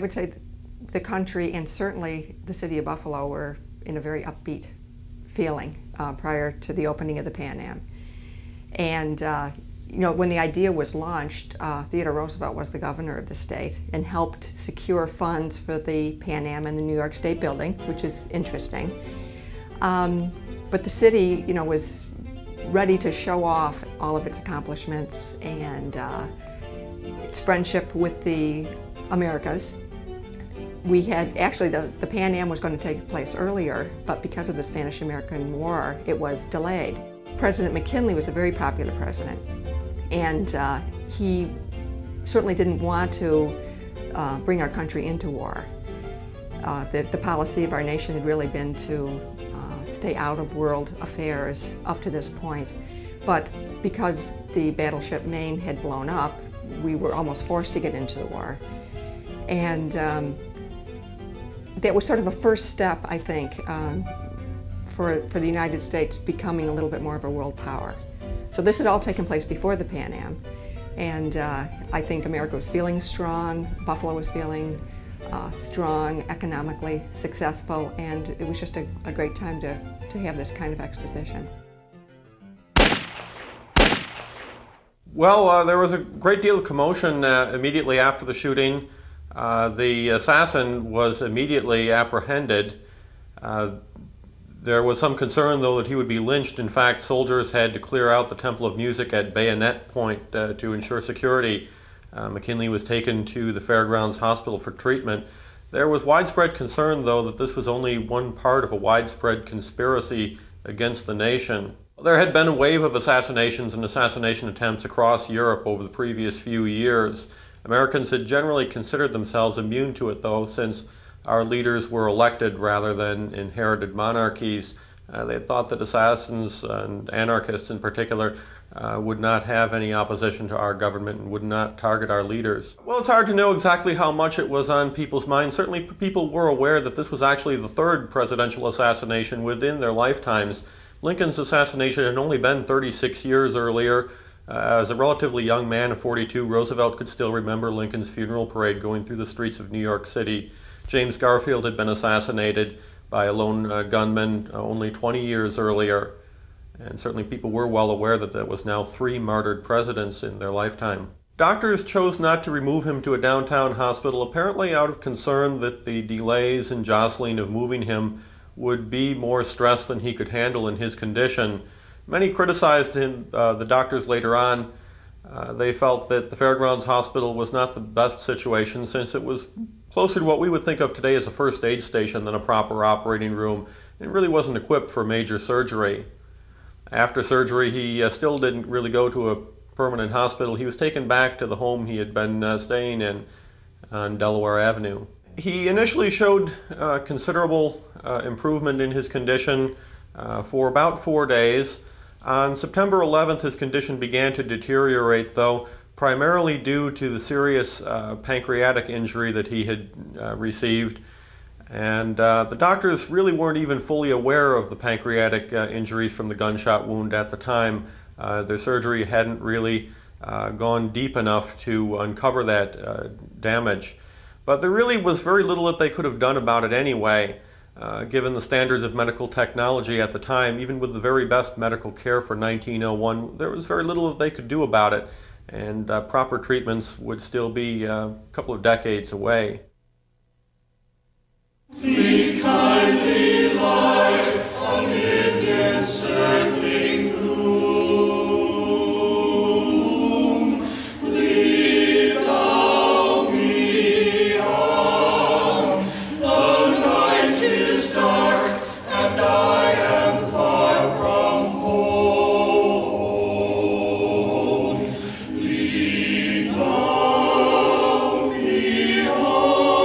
would say the country and certainly the city of Buffalo were in a very upbeat feeling prior to the opening of the Pan Am. And you know, when the idea was launched, Theodore Roosevelt was the governor of the state and helped secure funds for the Pan Am and the New York State Building, which is interesting. But the city, you know, was ready to show off all of its accomplishments and its friendship with the Americas. We had, actually, the Pan Am was going to take place earlier, but because of the Spanish-American War, it was delayed. President McKinley was a very popular president, and he certainly didn't want to bring our country into war. The policy of our nation had really been to stay out of world affairs up to this point, but because the battleship Maine had blown up, we were almost forced to get into the war. And that was sort of a first step, I think, for the United States becoming a little bit more of a world power. So this had all taken place before the Pan Am, and I think America was feeling strong, Buffalo was feeling strong, economically successful, and it was just a great time to have this kind of exposition. Well, there was a great deal of commotion immediately after the shooting. The assassin was immediately apprehended. There was some concern, though, that he would be lynched. In fact, soldiers had to clear out the Temple of Music at bayonet point to ensure security. McKinley was taken to the Fairgrounds Hospital for treatment. There was widespread concern, though, that this was only one part of a widespread conspiracy against the nation. There had been a wave of assassinations and assassination attempts across Europe over the previous few years. Americans had generally considered themselves immune to it, though, since our leaders were elected rather than inherited monarchies. They thought that assassins and anarchists in particular would not have any opposition to our government and would not target our leaders. Well, it's hard to know exactly how much it was on people's minds. Certainly people were aware that this was actually the third presidential assassination within their lifetimes. Lincoln's assassination had only been 36 years earlier. As a relatively young man of 42, Roosevelt could still remember Lincoln's funeral parade going through the streets of New York City. James Garfield had been assassinated by a lone gunman only 20 years earlier. And certainly people were well aware that there was now 3 martyred presidents in their lifetime. Doctors chose not to remove him to a downtown hospital, apparently out of concern that the delays and jostling of moving him would be more stress than he could handle in his condition. Many criticized him, the doctors later on. They felt that the Fairgrounds Hospital was not the best situation, since it was closer to what we would think of today as a first aid station than a proper operating room, and really wasn't equipped for major surgery. After surgery, he still didn't really go to a permanent hospital. He was taken back to the home he had been staying in on Delaware Avenue. He initially showed considerable improvement in his condition for about 4 days. On September 11th, his condition began to deteriorate, though, primarily due to the serious pancreatic injury that he had received. And the doctors really weren't even fully aware of the pancreatic injuries from the gunshot wound at the time. Their surgery hadn't really gone deep enough to uncover that damage. But there really was very little that they could have done about it anyway. Given the standards of medical technology at the time, even with the very best medical care for 1901, there was very little that they could do about it, and proper treatments would still be a couple of decades away. Lead kindly light amid the encircling gloom. Lead thou me on. The night is dark and I am far from home. Lead thou me on.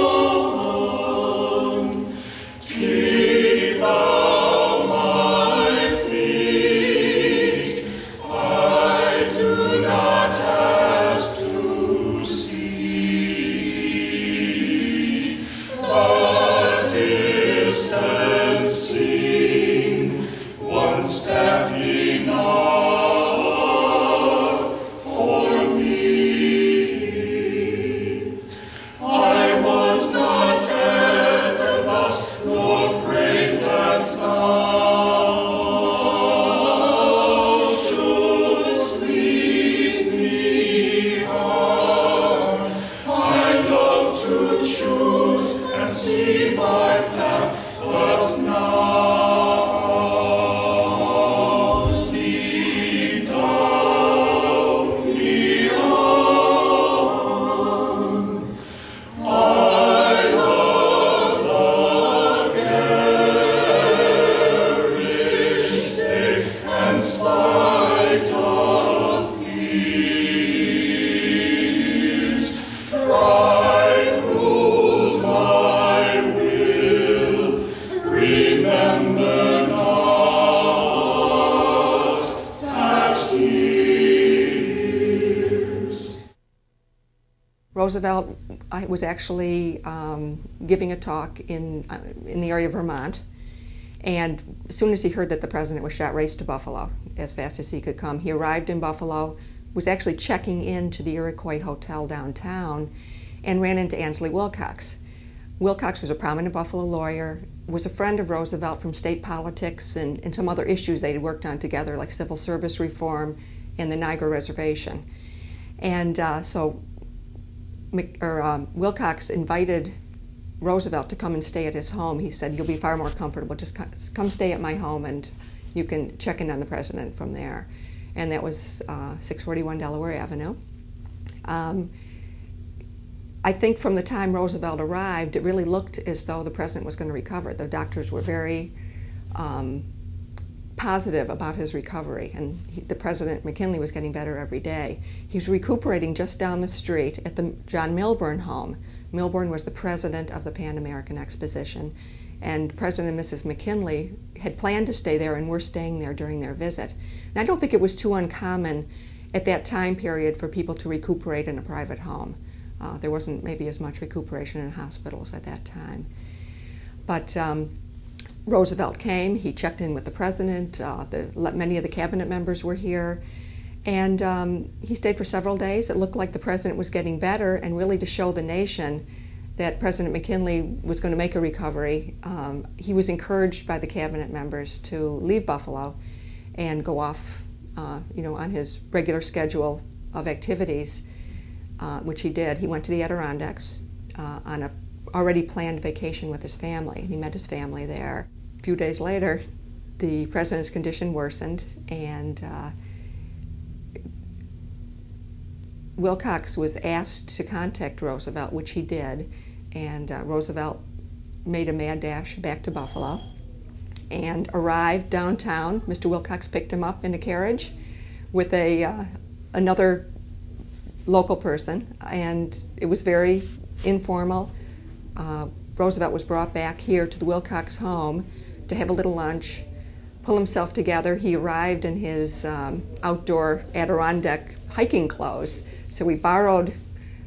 Roosevelt was actually giving a talk in the area of Vermont, and as soon as he heard that the president was shot, raced to Buffalo as fast as he could come. He arrived in Buffalo, was actually checking into the Iroquois Hotel downtown, and ran into Ansley Wilcox. Wilcox was a prominent Buffalo lawyer, was a friend of Roosevelt from state politics and some other issues they had worked on together, like civil service reform and the Niagara Reservation. And so Wilcox invited Roosevelt to come and stay at his home. He said, "You'll be far more comfortable. Just come stay at my home and you can check in on the president from there." And that was 641 Delaware Avenue. I think from the time Roosevelt arrived, it really looked as though the president was going to recover. The doctors were very positive about his recovery, and the President McKinley was getting better every day. He was recuperating just down the street at the John Milburn home. Milburn was the president of the Pan-American Exposition, and President and Mrs. McKinley had planned to stay there and were staying there during their visit. And I don't think it was too uncommon at that time period for people to recuperate in a private home. There wasn't maybe as much recuperation in hospitals at that time. But Roosevelt came, he checked in with the president, many of the cabinet members were here, and he stayed for several days. It looked like the president was getting better, and really to show the nation that President McKinley was going to make a recovery, he was encouraged by the cabinet members to leave Buffalo and go off on his regular schedule of activities, which he did. He went to the Adirondacks on a already planned vacation with his family. He met his family there. A few days later, the president's condition worsened, and Wilcox was asked to contact Roosevelt, which he did, and Roosevelt made a mad dash back to Buffalo and arrived downtown. Mr. Wilcox picked him up in a carriage with another local person, and it was very informal. Roosevelt was brought back here to the Wilcox home to have a little lunch, pull himself together. He arrived in his outdoor Adirondack hiking clothes, so we borrowed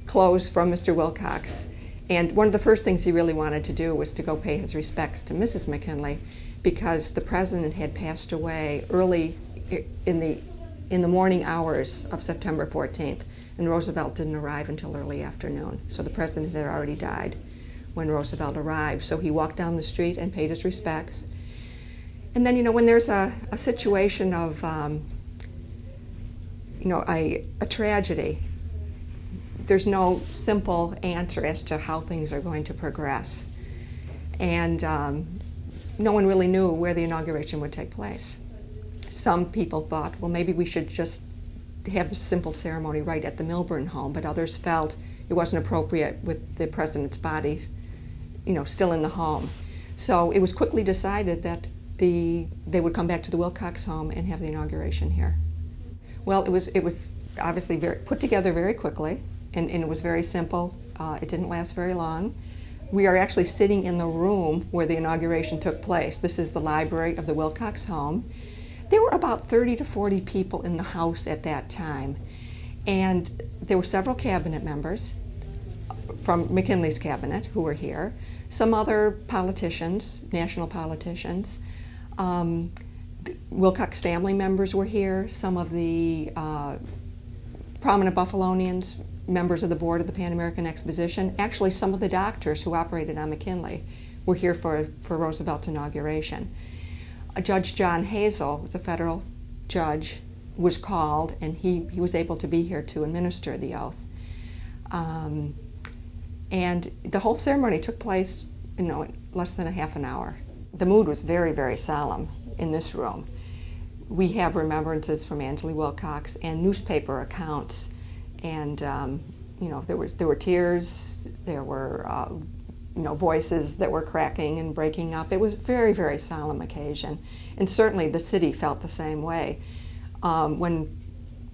clothes from Mr. Wilcox. And one of the first things he really wanted to do was to go pay his respects to Mrs. McKinley, because the president had passed away early in the morning hours of September 14th, and Roosevelt didn't arrive until early afternoon. So the president had already died when Roosevelt arrived. So he walked down the street and paid his respects. And then, when there's a situation of, a tragedy, there's no simple answer as to how things are going to progress. And no one really knew where the inauguration would take place. Some people thought, well, maybe we should just have a simple ceremony right at the Milburn home, but others felt it wasn't appropriate with the president's body, still in the home. So it was quickly decided that they would come back to the Wilcox home and have the inauguration here. Well, it was obviously put together very quickly, and it was very simple. It didn't last very long. We are actually sitting in the room where the inauguration took place. This is the library of the Wilcox home. There were about 30 to 40 people in the house at that time, and there were several cabinet members from McKinley's cabinet who were here, some other politicians, national politicians. Wilcox family members were here, some of the prominent Buffalonians, members of the board of the Pan-American Exposition. Actually, some of the doctors who operated on McKinley were here for Roosevelt's inauguration. Judge John Hazel, was a federal judge, was called, and he was able to be here to administer the oath. And the whole ceremony took place, in less than a half an hour. The mood was very, very solemn in this room. We have remembrances from Ansley Wilcox and newspaper accounts, and there were tears, there were voices that were cracking and breaking up. It was a very, very solemn occasion, and certainly the city felt the same way. When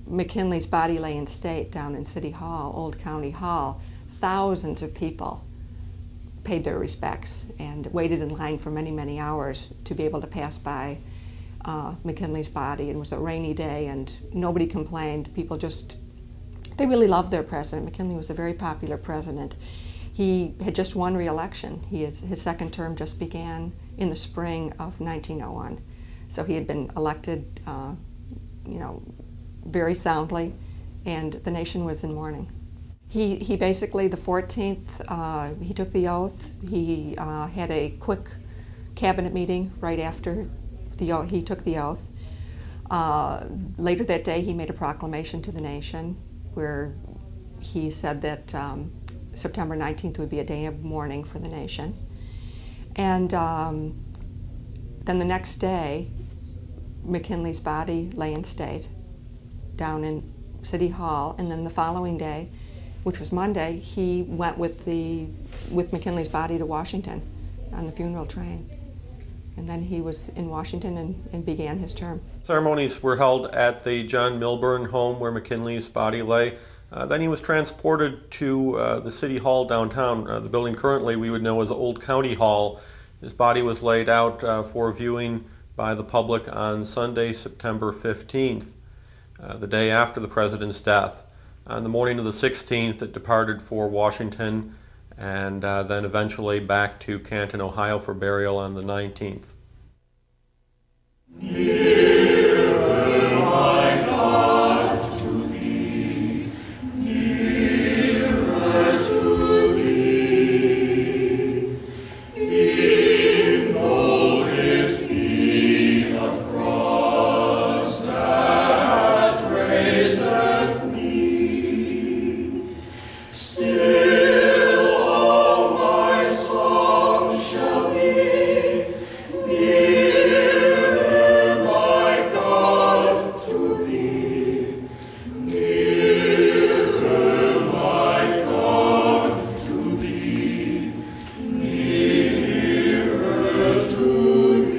McKinley's body lay in state down in City Hall, Old County Hall, thousands of people paid their respects and waited in line for many, many hours to be able to pass by McKinley's body. It was a rainy day and nobody complained. People just They really loved their president. McKinley was a very popular president. He had just won re-election. His second term just began in the spring of 1901. So he had been elected, very soundly, and the nation was in mourning. He basically, the 14th, he took the oath. He had a quick cabinet meeting right after he took the oath. Later that day, he made a proclamation to the nation where he said that September 19th would be a day of mourning for the nation. And then the next day, McKinley's body lay in state down in City Hall, and then the following day, which was Monday, he went with McKinley's body to Washington on the funeral train. And then he was in Washington and began his term. Ceremonies were held at the John Milburn home where McKinley's body lay. Then he was transported to the City Hall downtown, the building currently we would know as Old County Hall. His body was laid out for viewing by the public on Sunday, September 15th, the day after the president's death. On the morning of the 16th, it departed for Washington and then eventually back to Canton, Ohio for burial on the 19th. Nearer, my God, to thee, nearer to thee, e'en though it be a cross that raiseth me, still all my song shall be nearer, my God, to thee, nearer, my God, to thee, nearer to thee.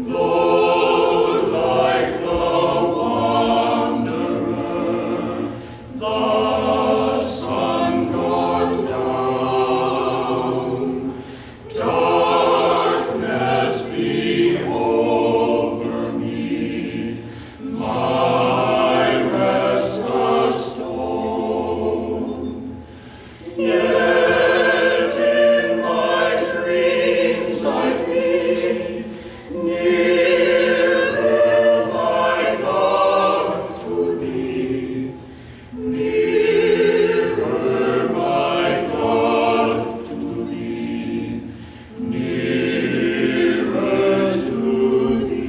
Though like the wanderer, the sun gone down, darkness be over me, my rest a stone. Yet in my dreams I be nearer, my God, to thee, nearer, my God, to thee, nearer to thee.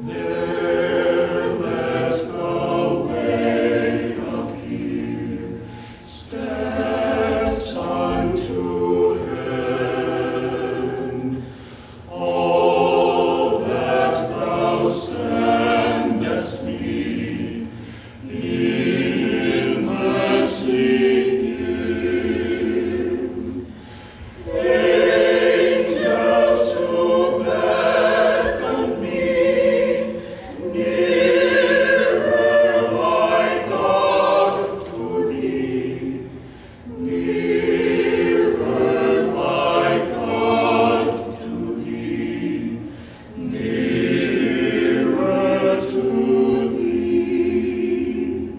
There let the way appear, steps unto heaven. All that thou sendest me, in mercy give. Angels to beckon me, nearer, my God, to thee, nearer, my God, to thee, nearer to thee.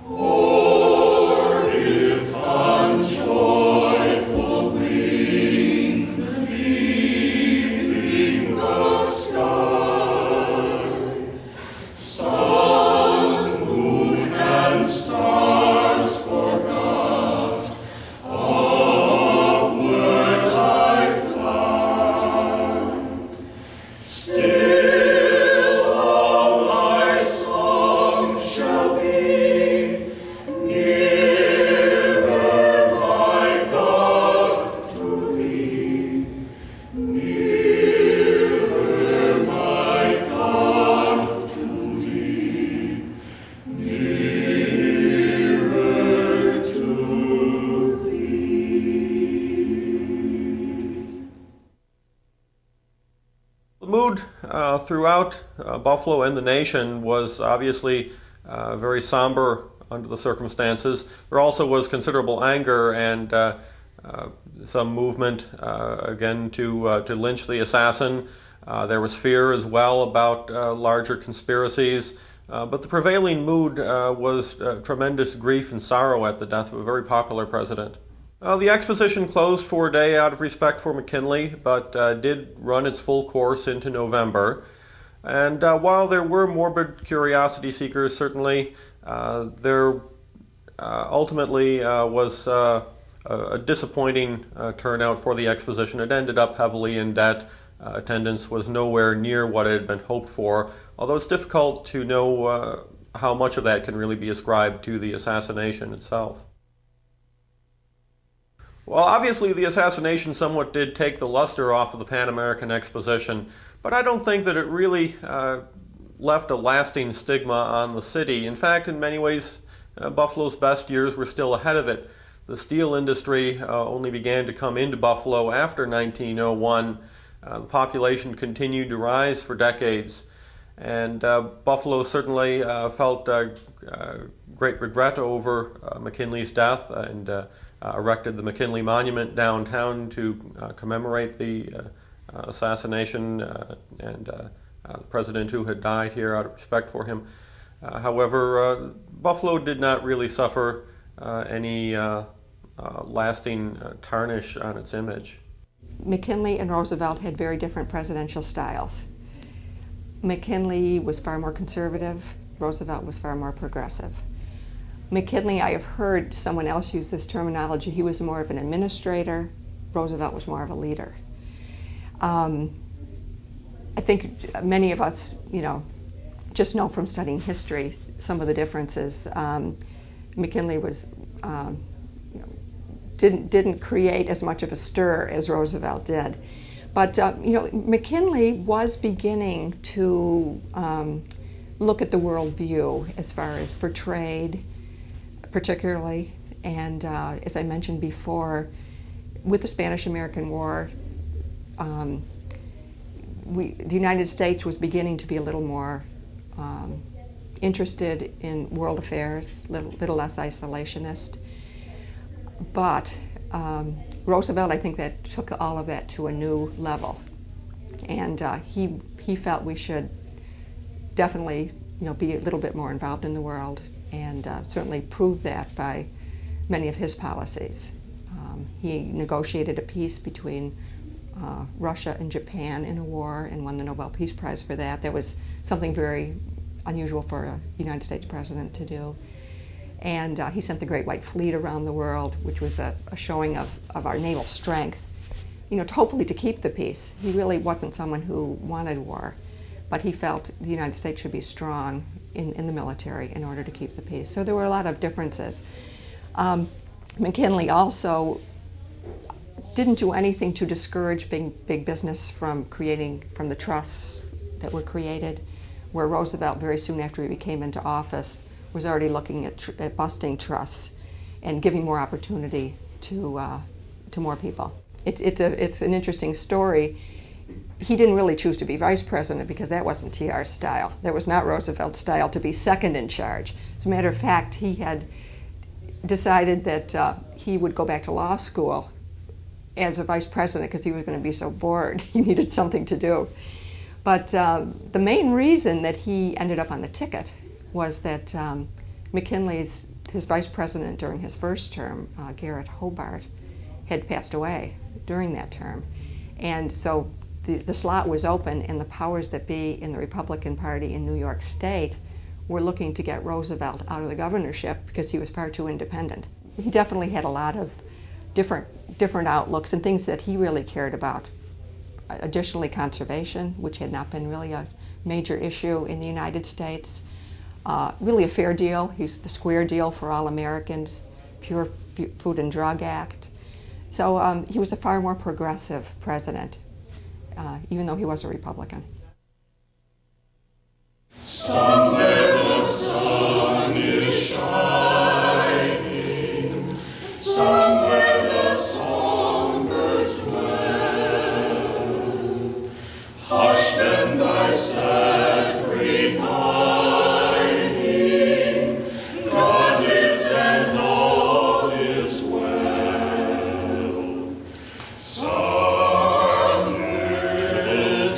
Or if on joyful wing leaving the sky, sun, moon, and stars forgot, upward I fly. Still all my song shall be nearer, my God, to thee, nearer, my God, to thee, nearer to thee. The mood throughout Buffalo and the nation was obviously very somber under the circumstances. There also was considerable anger and some movement again to lynch the assassin. There was fear as well about larger conspiracies, but the prevailing mood was tremendous grief and sorrow at the death of a very popular president. The exposition closed for a day out of respect for McKinley, but did run its full course into November. And while there were morbid curiosity seekers, certainly, there ultimately was a disappointing turnout for the exposition. It ended up heavily in debt. Attendance was nowhere near what had been hoped for, although it's difficult to know how much of that can really be ascribed to the assassination itself. Well, obviously the assassination somewhat did take the luster off of the Pan-American Exposition, but I don't think that it really left a lasting stigma on the city. In fact, in many ways, Buffalo's best years were still ahead of it. The steel industry only began to come into Buffalo after 1901. The population continued to rise for decades, and Buffalo certainly felt great regret over McKinley's death and erected the McKinley Monument downtown to commemorate the assassination and the president who had died here out of respect for him. However, Buffalo did not really suffer any lasting tarnish on its image. McKinley and Roosevelt had very different presidential styles. McKinley was far more conservative, Roosevelt was far more progressive. McKinley, I have heard someone else use this terminology, he was more of an administrator, Roosevelt was more of a leader. I think many of us, just know from studying history some of the differences. McKinley was, didn't create as much of a stir as Roosevelt did. But, McKinley was beginning to look at the world view as far as for trade, particularly, and as I mentioned before, with the Spanish-American War, the United States was beginning to be a little more interested in world affairs, little less isolationist. But Roosevelt, I think that took all of that to a new level, and he felt we should definitely, be a little bit more involved in the world, and certainly proved that by many of his policies. He negotiated a peace between Russia and Japan in a war and won the Nobel Peace Prize for that. That was something very unusual for a United States president to do. And he sent the Great White Fleet around the world, which was a showing of our naval strength, hopefully to keep the peace. He really wasn't someone who wanted war, but he felt the United States should be strong in the military in order to keep the peace. So there were a lot of differences. McKinley also didn't do anything to discourage big business from the trusts that were created, where Roosevelt, very soon after he became into office, was already looking at busting trusts and giving more opportunity to more people. It's an interesting story. He didn't really choose to be vice president because that wasn't TR's style. That was not Roosevelt's style to be second in charge. As a matter of fact, he had decided that he would go back to law school as a vice president because he was going to be so bored. He needed something to do. But the main reason that he ended up on the ticket was that his vice president during his first term, Garrett Hobart, had passed away during that term. And so the slot was open, and the powers that be in the Republican Party in New York State were looking to get Roosevelt out of the governorship because he was far too independent. He definitely had a lot of different outlooks and things that he really cared about. Additionally, conservation, which had not been really a major issue in the United States. Really a fair deal. He's the square deal for all Americans, Pure Food and Drug Act. So he was a far more progressive president, even though he was a Republican. Somewhere the sun is shining, somewhere the songbirds dwell. Hush then thy sad repining, God lives and all is well. Some live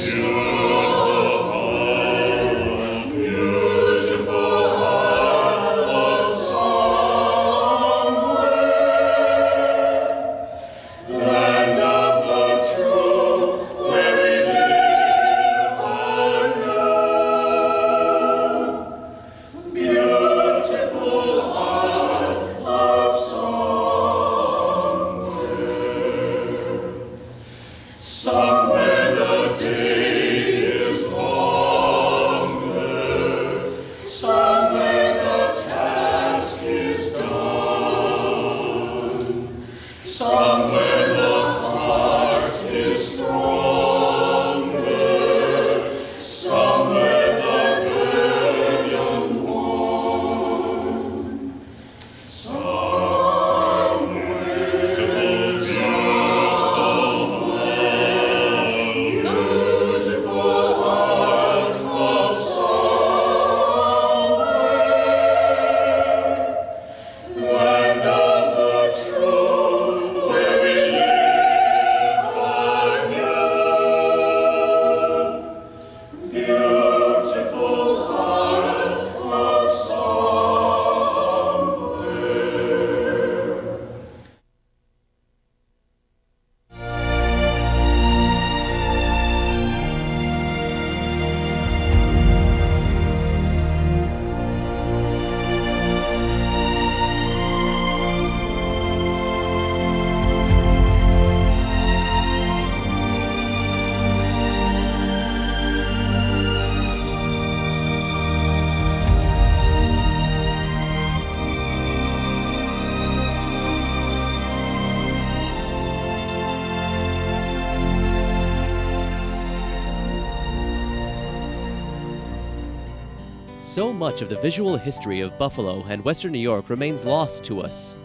So much of the visual history of Buffalo and Western New York remains lost to us.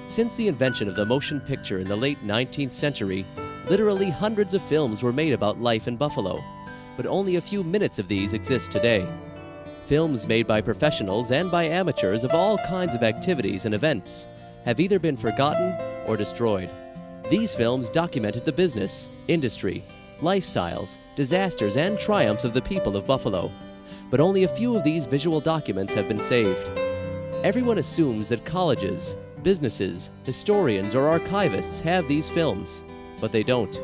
Since the invention of the motion picture in the late 19th century, literally hundreds of films were made about life in Buffalo, but only a few minutes of these exist today. Films made by professionals and by amateurs of all kinds of activities and events have either been forgotten or destroyed. These films documented the business, industry, lifestyles, disasters, and triumphs of the people of Buffalo, but only a few of these visual documents have been saved. Everyone assumes that colleges, businesses, historians, or archivists have these films, but they don't.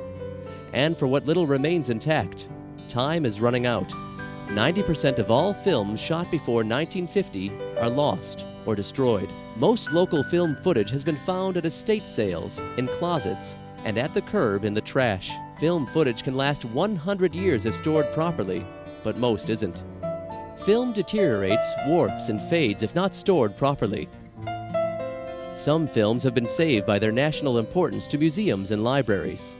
And for what little remains intact, time is running out. 90% of all films shot before 1950 are lost or destroyed. Most local film footage has been found at estate sales, in closets, and at the curb in the trash. Film footage can last 100 years if stored properly, but most isn't. Film deteriorates, warps, and fades if not stored properly. Some films have been saved by their national importance to museums and libraries.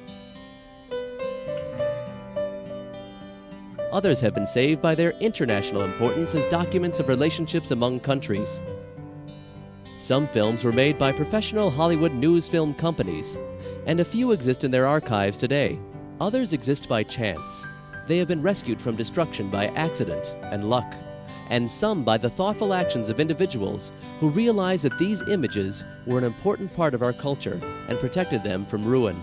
Others have been saved by their international importance as documents of relationships among countries. Some films were made by professional Hollywood news film companies, and a few exist in their archives today. Others exist by chance. They have been rescued from destruction by accident and luck, and some by the thoughtful actions of individuals who realized that these images were an important part of our culture and protected them from ruin.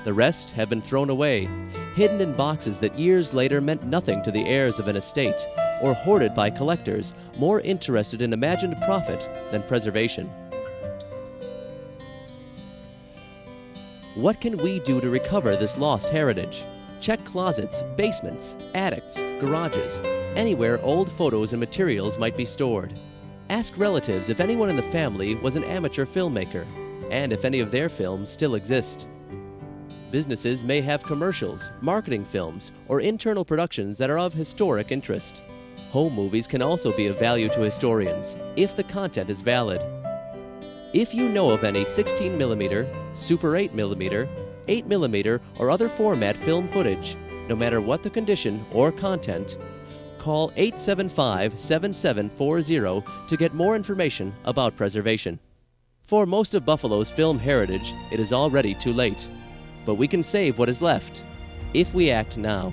The rest have been thrown away, hidden in boxes that years later meant nothing to the heirs of an estate, or hoarded by collectors more interested in imagined profit than preservation. What can we do to recover this lost heritage? Check closets, basements, attics, garages, anywhere old photos and materials might be stored. Ask relatives if anyone in the family was an amateur filmmaker, and if any of their films still exist. Businesses may have commercials, marketing films, or internal productions that are of historic interest. Home movies can also be of value to historians, if the content is valid. If you know of any 16mm, Super 8mm, 8mm, or other format film footage, no matter what the condition or content, call 875-7740 to get more information about preservation. For most of Buffalo's film heritage, it is already too late, but we can save what is left, if we act now.